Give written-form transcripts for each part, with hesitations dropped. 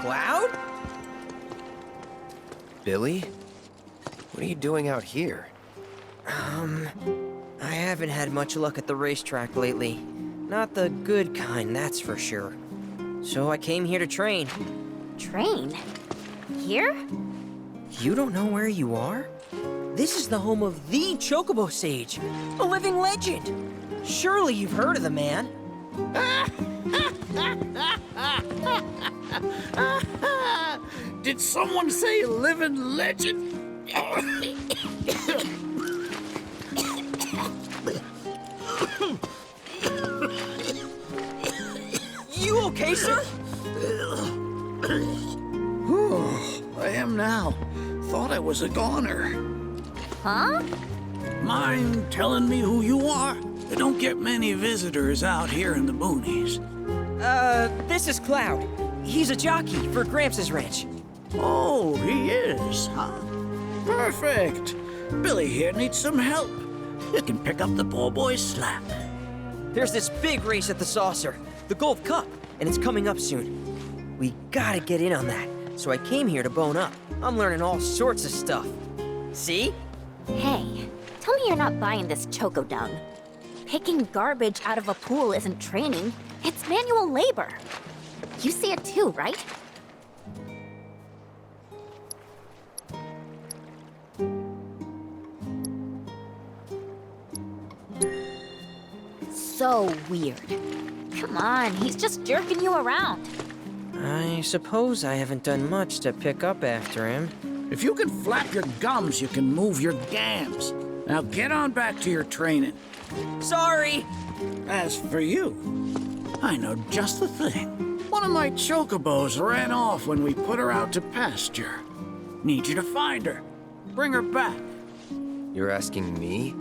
Cloud? Billy? What are you doing out here? I haven't had much luck at the racetrack lately. Not the good kind, that's for sure. So I came here to train. Train? Here? You don't know where you are? This is the home of the Chocobo Sage, a living legend. Surely you've heard of the man. Did someone say living legend? You okay, sir? I am now. Thought I was a goner. Huh? Mind telling me who you are? There don't get many visitors out here in the boonies. This is Cloud. He's a jockey for Gramps' ranch. Oh, he is, huh? Perfect. Billy here needs some help. You can pick up the poor boy's slack. There's this big race at the Saucer, the Gold Cup, and it's coming up soon. We gotta get in on that, so I came here to bone up. I'm learning all sorts of stuff. See? Hey, tell me you're not buying this choco dung. Picking garbage out of a pool isn't training, it's manual labor. You see it too, right? So weird. Come on, he's just jerking you around. I suppose I haven't done much to pick up after him. If you can flap your gums, you can move your gams. Now get on back to your training. Sorry! As for you, I know just the thing. One of my chocobos ran off when we put her out to pasture. Need you to find her. Bring her back. You're asking me?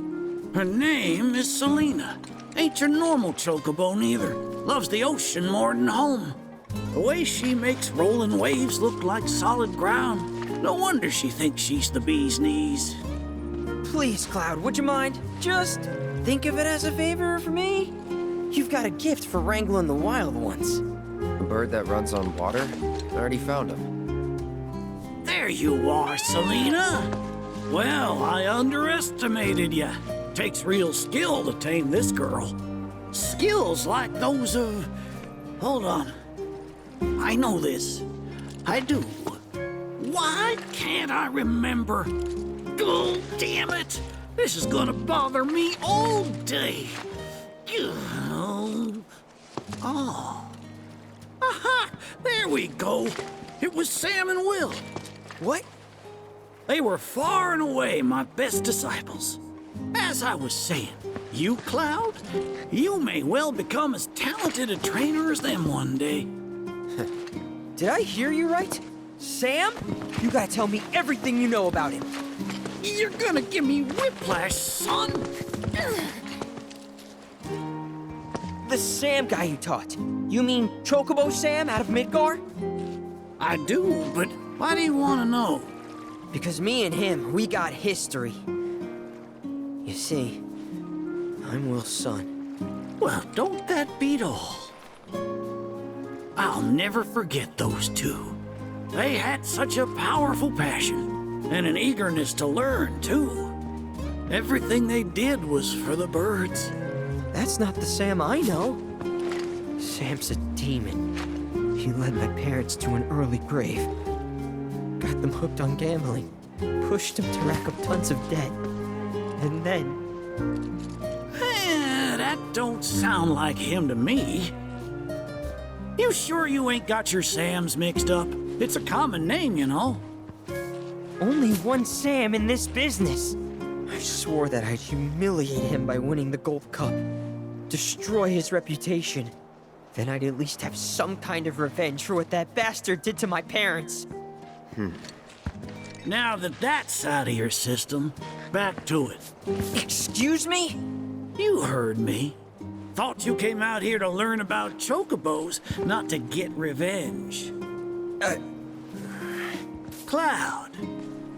Her name is Selena. Ain't your normal chocobo neither. Loves the ocean more than home. The way she makes rolling waves look like solid ground. No wonder she thinks she's the bee's knees. Please, Cloud, would you mind? Just think of it as a favor for me. You've got a gift for wrangling the wild ones. A bird that runs on water? I already found him. There you are, Selena. Well, I underestimated you. Takes real skill to tame this girl. Skills like those of... Hold on. I know this. I do. Why can't I remember? Oh, damn it! This is gonna bother me all day. Oh. Aha! There we go. It was Sam and Will. What? They were far and away my best disciples. As I was saying, you, Cloud, you may well become as talented a trainer as them one day. Did I hear you right? Sam? You gotta tell me everything you know about him. You're gonna give me whiplash, son. The Sam guy you taught. You mean Chocobo Sam out of Midgar? I do, but why do you want to know? Because me and him, we got history. You see, I'm Will's son. Well, don't that beat all? I'll never forget those two. They had such a powerful passion, and an eagerness to learn, too. Everything they did was for the birds. That's not the Sam I know. Sam's a demon. He led my parents to an early grave. Got them hooked on gambling. Pushed them to rack up tons of debt. And then... That don't sound like him to me. You sure you ain't got your Sams mixed up? It's a common name, you know. Only one Sam in this business. I swore that I'd humiliate him by winning the Gold Cup. Destroy his reputation. Then I'd at least have some kind of revenge for what that bastard did to my parents. Now that that's out of your system, back to it. Excuse me? You heard me. Thought you came out here to learn about chocobos, not to get revenge. Cloud,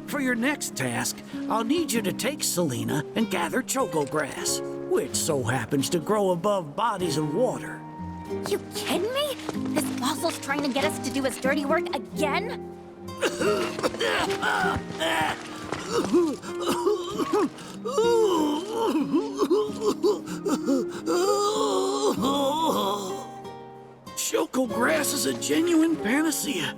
for your next task, I'll need you to take Selena and gather choco grass, which so happens to grow above bodies of water. You kidding me? This fossil's trying to get us to do his dirty work again? Choco grass is a genuine panacea.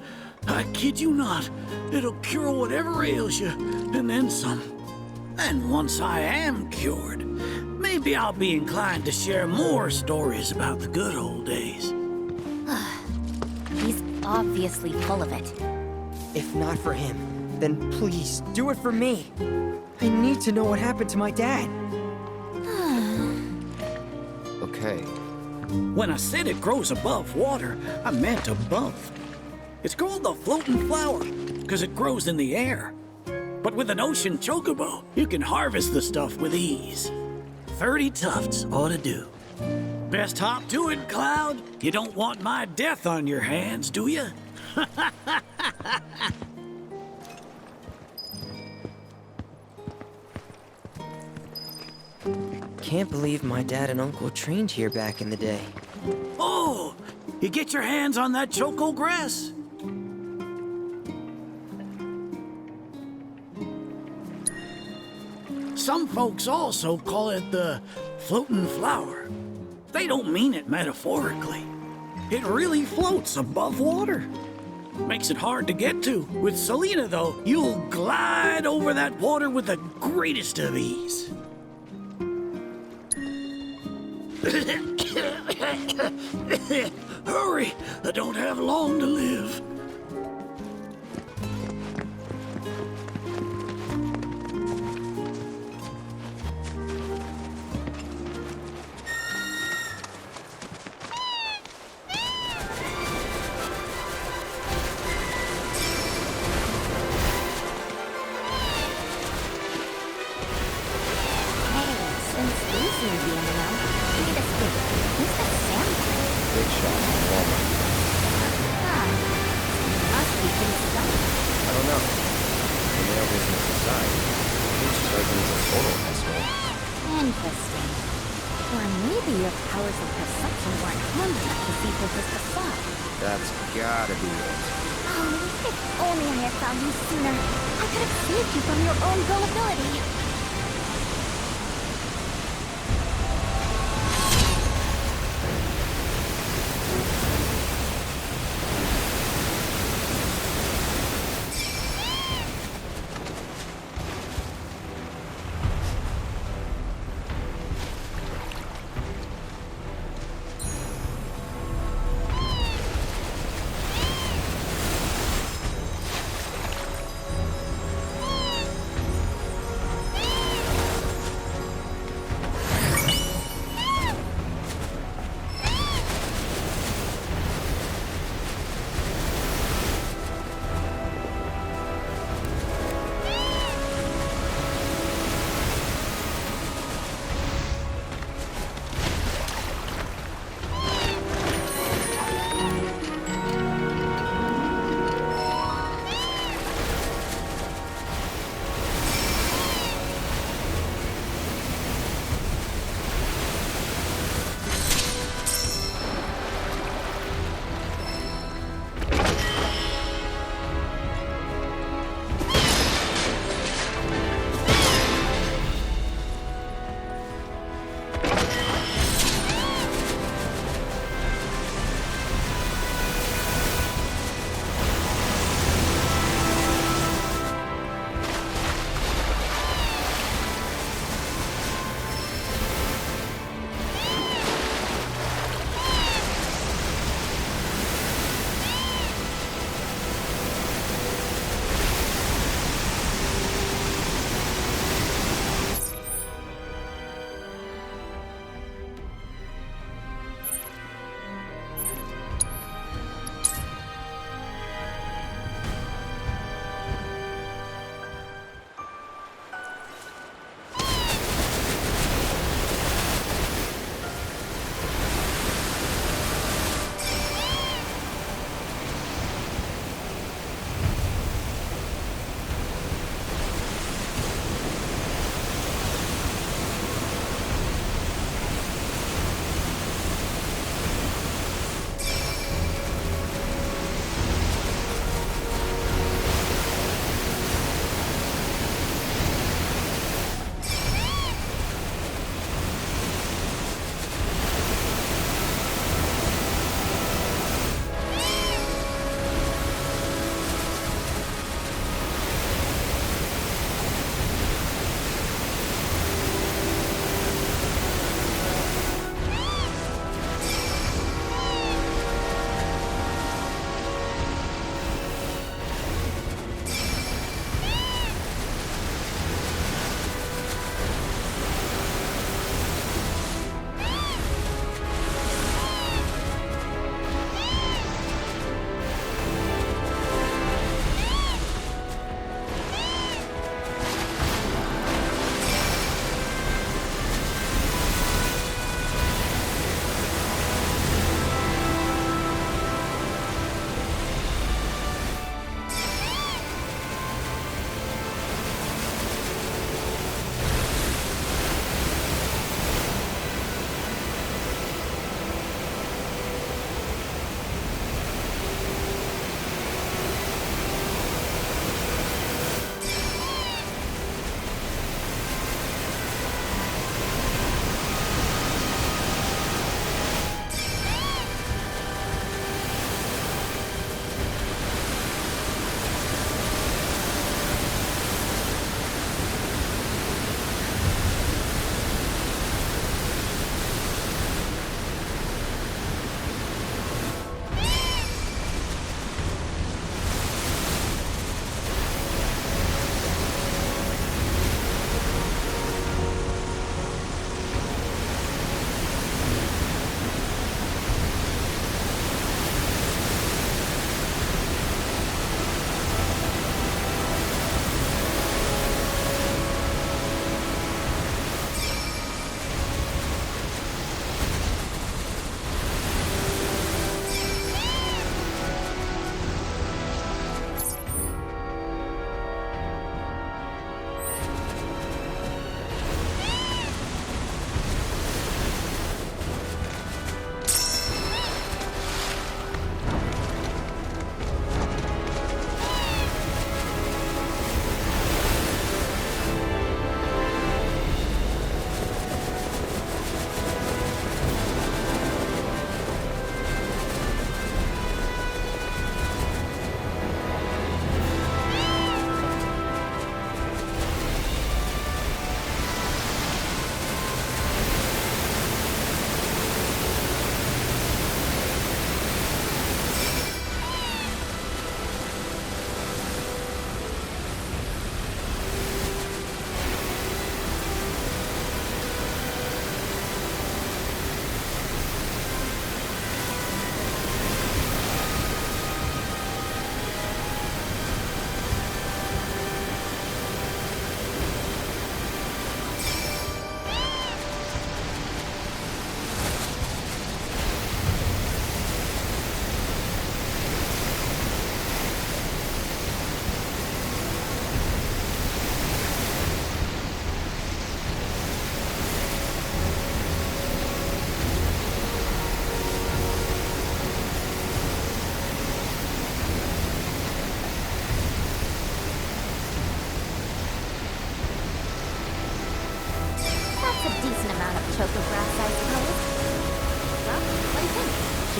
I kid you not. It'll cure whatever ails you, and then some. And once I am cured, maybe I'll be inclined to share more stories about the good old days. He's obviously full of it. If not for him, then please do it for me. I need to know what happened to my dad. Okay. When I said it grows above water, I meant above. It's called the floating flower, because it grows in the air. But with an ocean chocobo, you can harvest the stuff with ease. 30 tufts ought to do. Best hop to it, Cloud. You don't want my death on your hands, do you? Can't believe my dad and uncle trained here back in the day. Oh, you get your hands on that choco grass? Some folks also call it the floating flower. They don't mean it metaphorically. It really floats above water. Makes it hard to get to. With Selena, though, you'll glide over that water with the greatest of ease. Hurry, I don't have long to live. Big shot in Walmart. I don't know. The nail business aside, it strikes me as a total asshole. Interesting. Or maybe your powers of perception weren't handy enough to see through his facade. That's gotta be it. Oh, if only I had found you sooner. I could have saved you from your own gullibility.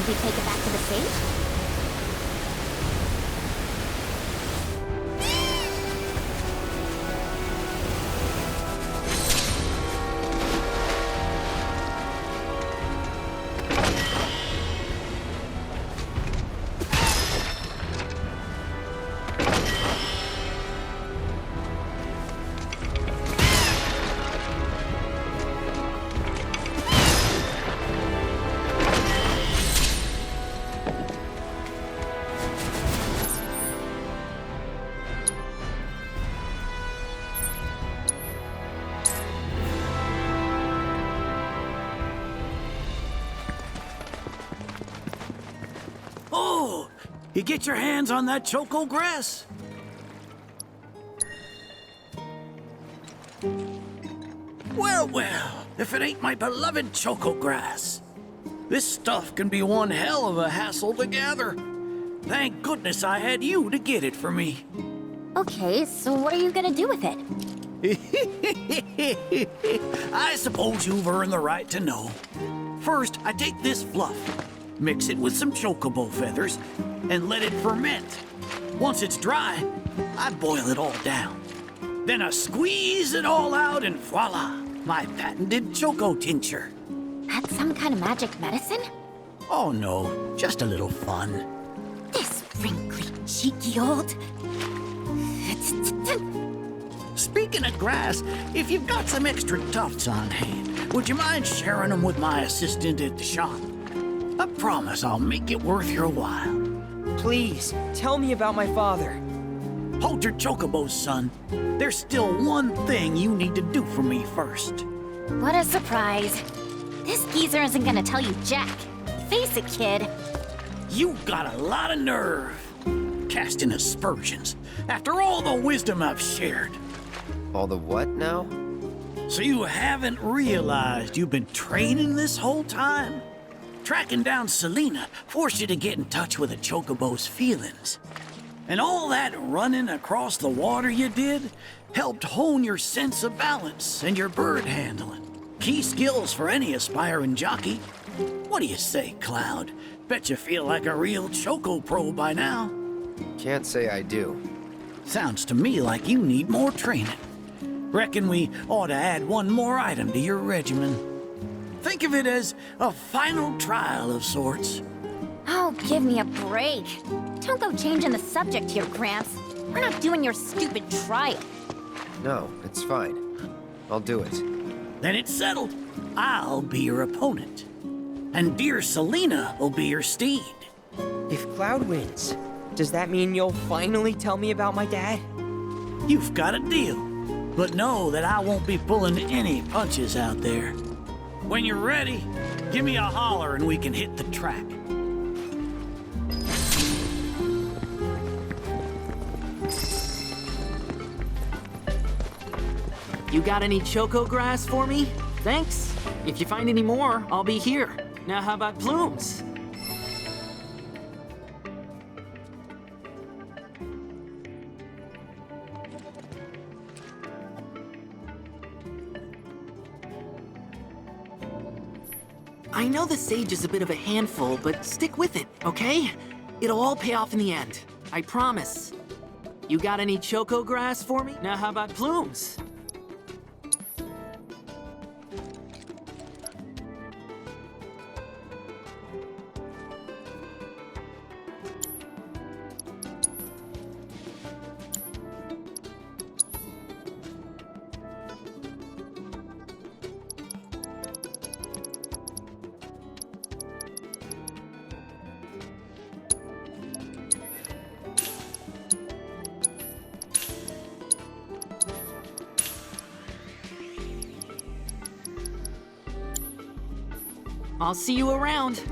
we take it back to the stage? Oh, you get your hands on that choco grass? Well, well, if it ain't my beloved choco grass. This stuff can be one hell of a hassle to gather. Thank goodness I had you to get it for me. Okay, so what are you gonna do with it? I suppose you've earned the right to know. First, I take this fluff, mix it with some chocobo feathers, and let it ferment. Once it's dry, I boil it all down. Then I squeeze it all out and voila, my patented choco tincture. That's some kind of magic medicine? Oh no, just a little fun. This wrinkly, cheeky old... Speaking of grass, if you've got some extra tufts on hand, would you mind sharing them with my assistant at the shop? I promise I'll make it worth your while. Please, tell me about my father. Hold your chocobos, son. There's still one thing you need to do for me first. What a surprise. This geezer isn't gonna tell you jack. Face it, kid. You've got a lot of nerve. Casting aspersions after all the wisdom I've shared. All the what now? So you haven't realized you've been training this whole time? Tracking down Selena forced you to get in touch with a chocobo's feelings. And all that running across the water you did helped hone your sense of balance and your bird handling. Key skills for any aspiring jockey. What do you say, Cloud? Bet you feel like a real choco pro by now. Can't say I do. Sounds to me like you need more training. Reckon we ought to add one more item to your regimen. Think of it as a final trial of sorts. Oh, give me a break. Don't go changing the subject here, Gramps. We're not doing your stupid trial. No, it's fine. I'll do it. Then it's settled. I'll be your opponent. And dear Selena will be your steed. If Cloud wins, does that mean you'll finally tell me about my dad? You've got a deal. But know that I won't be pulling any punches out there. When you're ready, give me a holler and we can hit the track. You got any choco grass for me? Thanks. If you find any more, I'll be here. Now how about plumes? I know the sage is a bit of a handful, but stick with it, okay? It'll all pay off in the end. I promise. You got any choco grass for me? Now how about plumes? I'll see you around.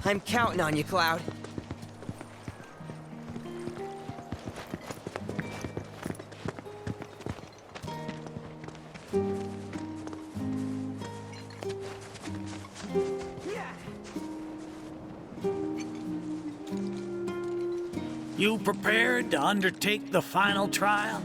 I'm counting on you, Cloud. You prepared to undertake the final trial?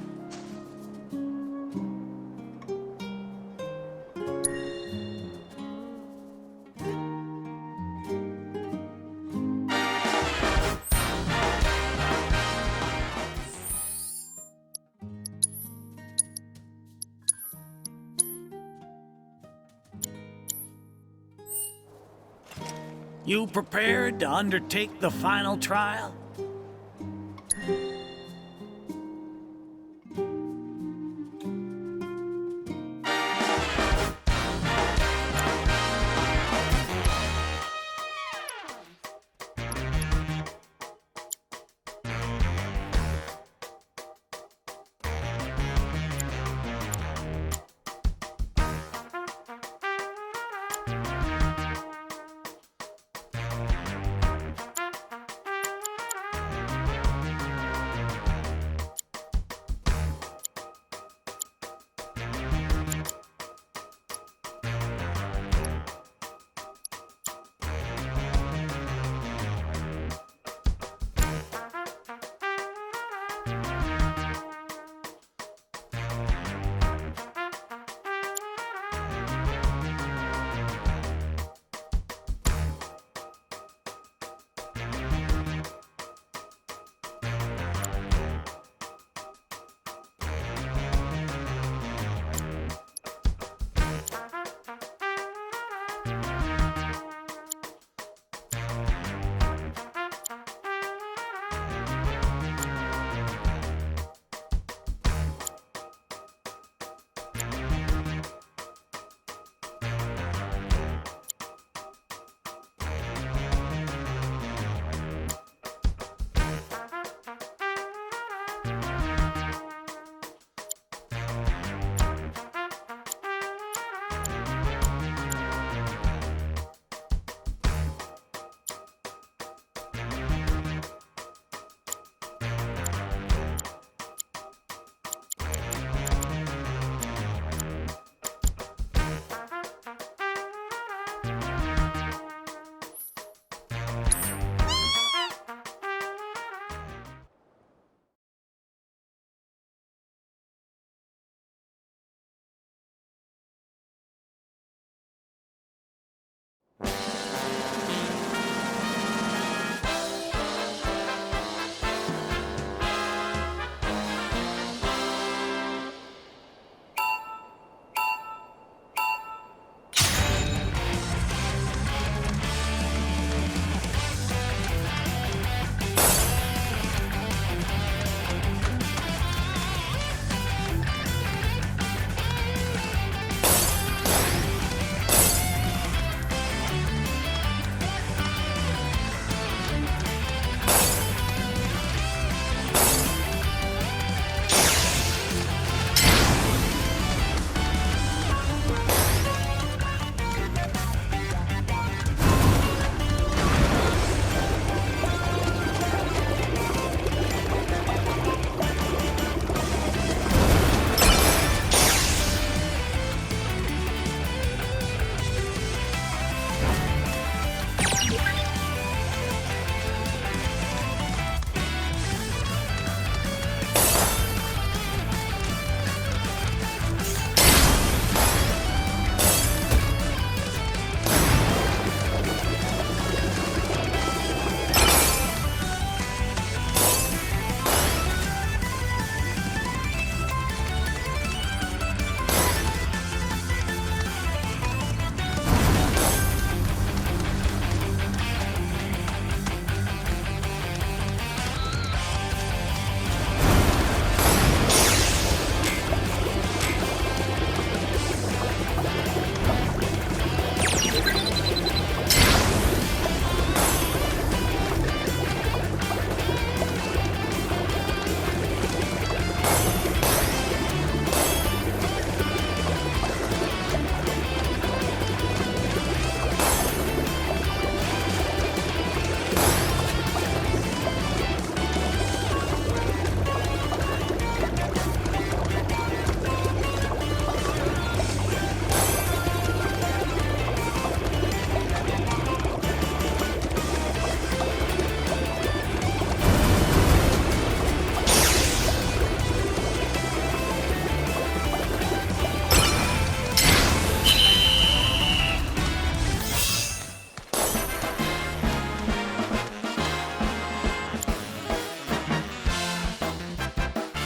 You prepared to undertake the final trial?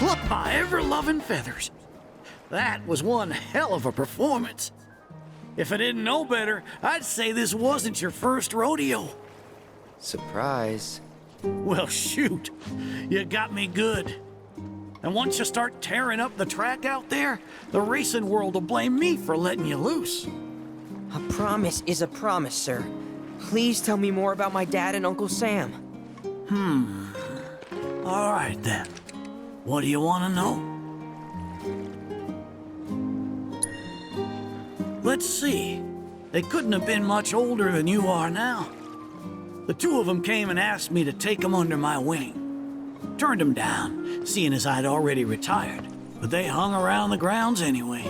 pluck my ever-loving feathers. That was one hell of a performance. If I didn't know better, I'd say this wasn't your first rodeo. Surprise. Well, shoot. You got me good. And once you start tearing up the track out there, the racing world will blame me for letting you loose. A promise is a promise, sir. Please tell me more about my dad and Uncle Sam. All right, then. What do you want to know? Let's see. They couldn't have been much older than you are now. The two of them came and asked me to take them under my wing. Turned them down, seeing as I'd already retired, but they hung around the grounds anyway.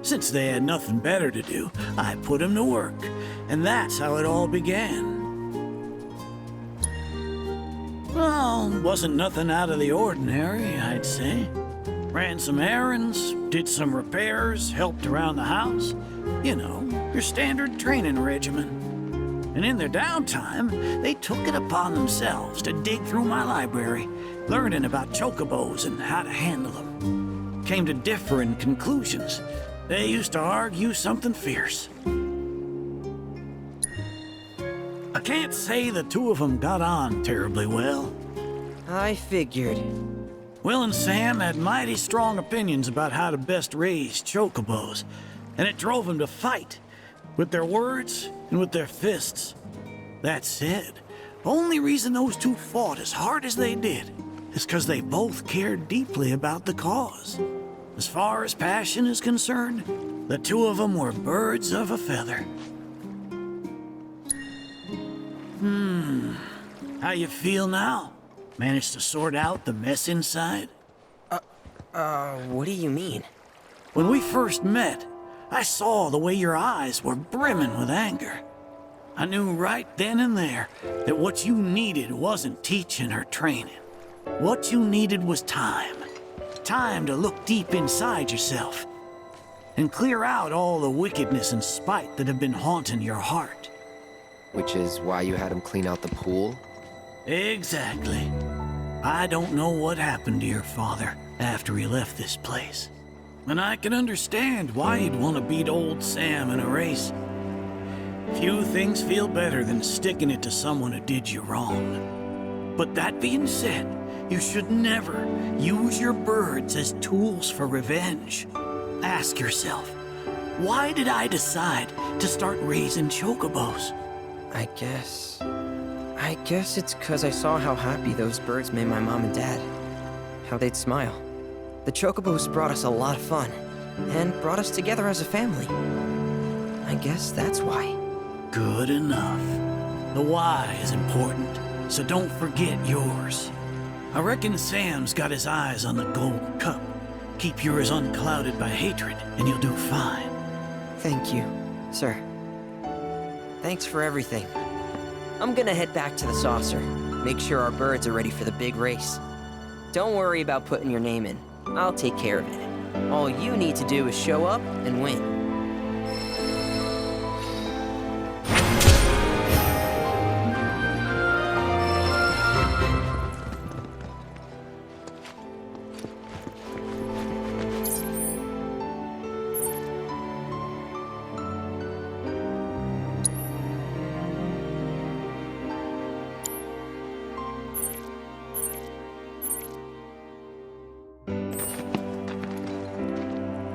Since they had nothing better to do, I put them to work, and that's how it all began. Well, wasn't nothing out of the ordinary, I'd say. Ran some errands, did some repairs, helped around the house. You know, your standard training regimen. And in their downtime, they took it upon themselves to dig through my library, learning about chocobos and how to handle them. Came to differing conclusions. They used to argue something fierce. I can't say the two of them got on terribly well. I figured. Will and Sam had mighty strong opinions about how to best raise chocobos, and it drove them to fight, with their words and with their fists. That said, only reason those two fought as hard as they did is because they both cared deeply about the cause. As far as passion is concerned, the two of them were birds of a feather. How you feel now? Managed to sort out the mess inside? What do you mean? When we first met, I saw the way your eyes were brimming with anger. I knew right then and there that what you needed wasn't teaching or training. What you needed was time. Time to look deep inside yourself and clear out all the wickedness and spite that have been haunting your heart. Which is why you had him clean out the pool? Exactly. I don't know what happened to your father after he left this place. And I can understand why he'd want to beat old Sam in a race. Few things feel better than sticking it to someone who did you wrong. But that being said, you should never use your birds as tools for revenge. Ask yourself, why did I decide to start raising chocobos? I guess it's 'cause I saw how happy those birds made my mom and dad. How they'd smile. The chocobos brought us a lot of fun, and brought us together as a family. I guess that's why. Good enough. The why is important, so don't forget yours. I reckon Sam's got his eyes on the gold cup. Keep yours unclouded by hatred, and you'll do fine. Thank you, sir. Thanks for everything. I'm gonna head back to the saucer. Make sure our birds are ready for the big race. Don't worry about putting your name in. I'll take care of it. All you need to do is show up and win.